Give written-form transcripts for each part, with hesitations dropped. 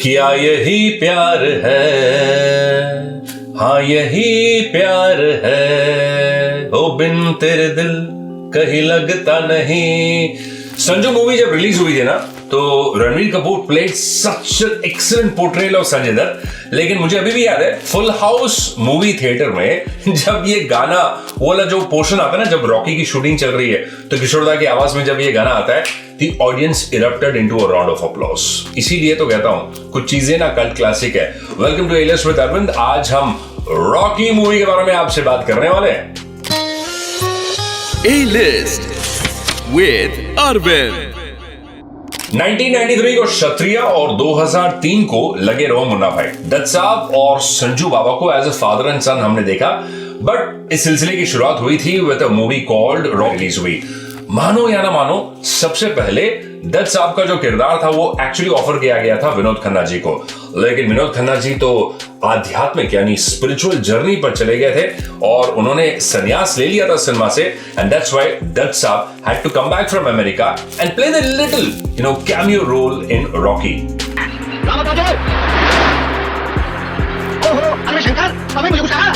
क्या यही प्यार है, हाँ यही प्यार है, ओ बिन तेरे दिल कहीं लगता नहीं। संजू मूवी जब रिलीज हुई थी ना, तो Ranbir Kapoor played such an excellent portrayal of Sanjay Dutt. लेकिन मुझे अभी भी याद है फुल हाउस मूवी थिएटर में जब ये गाना, वो वाला जो पोर्शन आता है ना, जब रॉकी की शूटिंग चल रही है, तो किशोरदा की आवाज में जब ये गाना आता है, the audience erupted into a round of applause. इसीलिए तो कहता हूं कुछ चीजें ना कल्ट क्लासिक है। Welcome to A list with Arvind. आज हम रॉकी मूवी के बारे में आपसे बात करने वाले हैं। ए लिस्ट विद अरविंद। 1993 को क्षत्रिय और 2003 को लगे रहो मुन्ना भाई, दत्त साहब और संजू बाबा को एज अ फादर एंड सन हमने देखा। बट इस सिलसिले की शुरुआत हुई थी with a movie called Rocky release हुई। मानो या ना मानो, सबसे पहले दत्त साहब का जो किरदार था वो एक्चुअली ऑफर किया गया था विनोद खन्ना जी को। लेकिन विनोद खन्ना जी तो आध्यात्मिक यानी स्पिरिचुअल जर्नी पर चले गए थे और उन्होंने संन्यास ले लिया था सिनेमा से। एंड दैट्स व्हाई दत्त साहब had to come back from America and play the little cameo role in Rocky. ओहो, अरे शंकर, अबे मुझे कुछ कहा?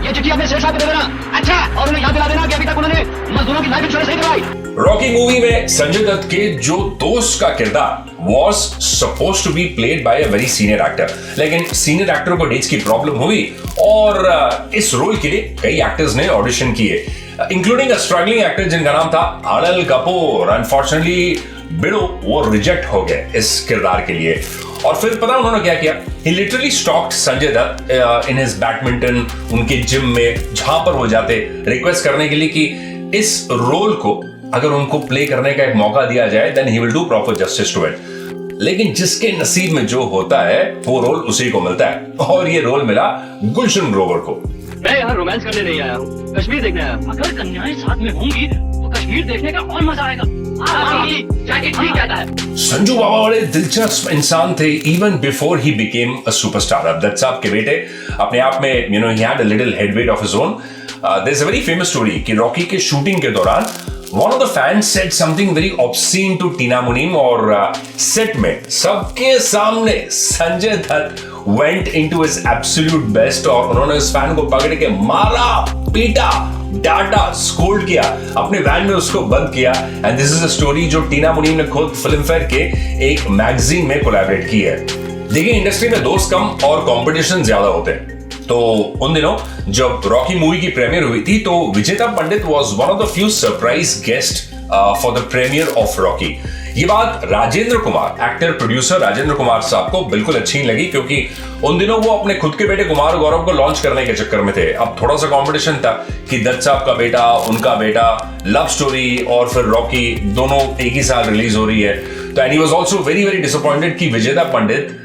ये चिट्ठी अपने शेर साहब को दे देना। अच्छा, और उन्हें याद दिला देना कि अभी तक उन्होंने मजदूरों की लाइफ इंश्योरेंस नहीं करवाई। रॉकी मूवी में संजय दत्त के जो दोस्त का किरदार was supposed to be played by a very senior actor, लेकिन सीनियर एक्टर को डेट्स की प्रॉब्लम हुई और इस रोल के लिए कई एक्टर्स ने ऑडिशन किए, इंक्लूडिंग अ स्ट्रगलिंग एक्टर जिनका नाम था अनिल कपूर। अनफॉर्चुनेटली बिडो वो रिजेक्ट हो गए इस किरदार के लिए। और फिर पता उन्होंने क्या किया, he literally stalked Sanjay Dutt in his badminton, उनके जिम में जहां पर वो जाते, रिक्वेस्ट करने के लिए कि इस रोल को अगर उनको प्ले करने का एक मौका दिया जाए then he will do proper justice to it. लेकिन जिसके नसीब में जो होता है वो रोल उसी को मिलता है, और ये रोल मिला गुलशन ग्रोवर को। मैं यहाँ रोमांस करने नहीं आया हूँ, कश्मीर देखने आया हूँ। अगर कन्याएं साथ में होंगी तो कश्मीर देखने का और मजा आएगा। जाके ठीक कहता है। संजू बाबा बड़े दिलचस्प इंसान थे even before he became a superstar. अब दत्त साहब के बेटे अपने आप में ही had a little head weight of his own. There is a very famous story कि रॉकी के शूटिंग के दौरान one of the fans said something very obscene to टीना मुनीम, और सेट में सबके सामने Sanjay Dutt went into his absolute best और उन्होंने उस फैन को पकड़ के मारा, पीटा, डांटा, स्कोल्ड किया, अपने वैन में उसको बंद किया। And this is a story जो टीना मुनीम ने खुद फिल्म फेयर के एक मैगजीन में कोलैबोरेट की है। देखिए, इंडस्ट्री में दोस्त कम और कंपटीशन ज्यादा होते हैं, तो उन दिनों जब रॉकी मूवी की प्रीमियर हुई थी तो Vijeta Pandit was one of the few surprise guest for the premiere of Rocky. ये बात राजेंद्र कुमार, एक्टर प्रोड्यूसर राजेंद्र कुमार साहब को बिल्कुल अच्छी नहीं लगी, क्योंकि उन दिनों वो अपने खुद के बेटे कुमार गौरव को लॉन्च करने के चक्कर में थे। अब थोड़ा सा कंपटीशन था कि दत्त साहब का बेटा, उनका बेटा, लव स्टोरी और फिर रॉकी दोनों एक ही साल रिलीज हो रही है। तो and he was also very very disappointed कि विजेता पंडित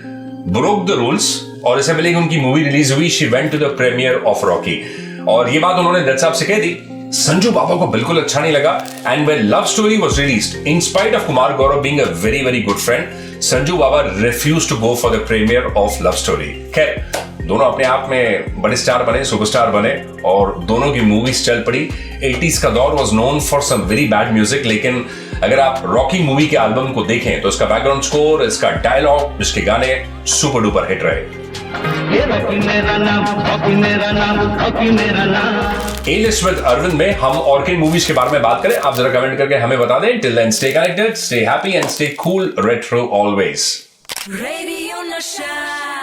ब्रोक द रूल्स, और इससे पहले कि उनकी मूवी रिलीज हुई she went to the premiere of Rocky. और ये बात उन्होंने दत्त साहब से कह दी। संजू बाबा को बिल्कुल अच्छा नहीं लगा। And when Love Story was released, in spite of Kumar Gaurav being a very very good friend, Sanju Baba refused to go for the premiere of Love Story. खैर, दोनों अपने आप में बड़े स्टार बने, सुपरस्टार बने, और दोनों की मूवीज चल पड़ी। 80s का दौर was known for some very bad music, लेकिन अगर आप रॉकी मूवी के एल्बम को देखें तो इसका बैकग्राउंड स्कोर, इसका डायलॉग, इसके गाने सुपर डुपर हिट रहे। ए लिस्ट विद अरविंद में हम और किन मूवीज के बारे में बात करें, आप जरा कमेंट करके हमें बता दें। Till then stay connected, stay happy and stay cool, retro always. Radio Nasha.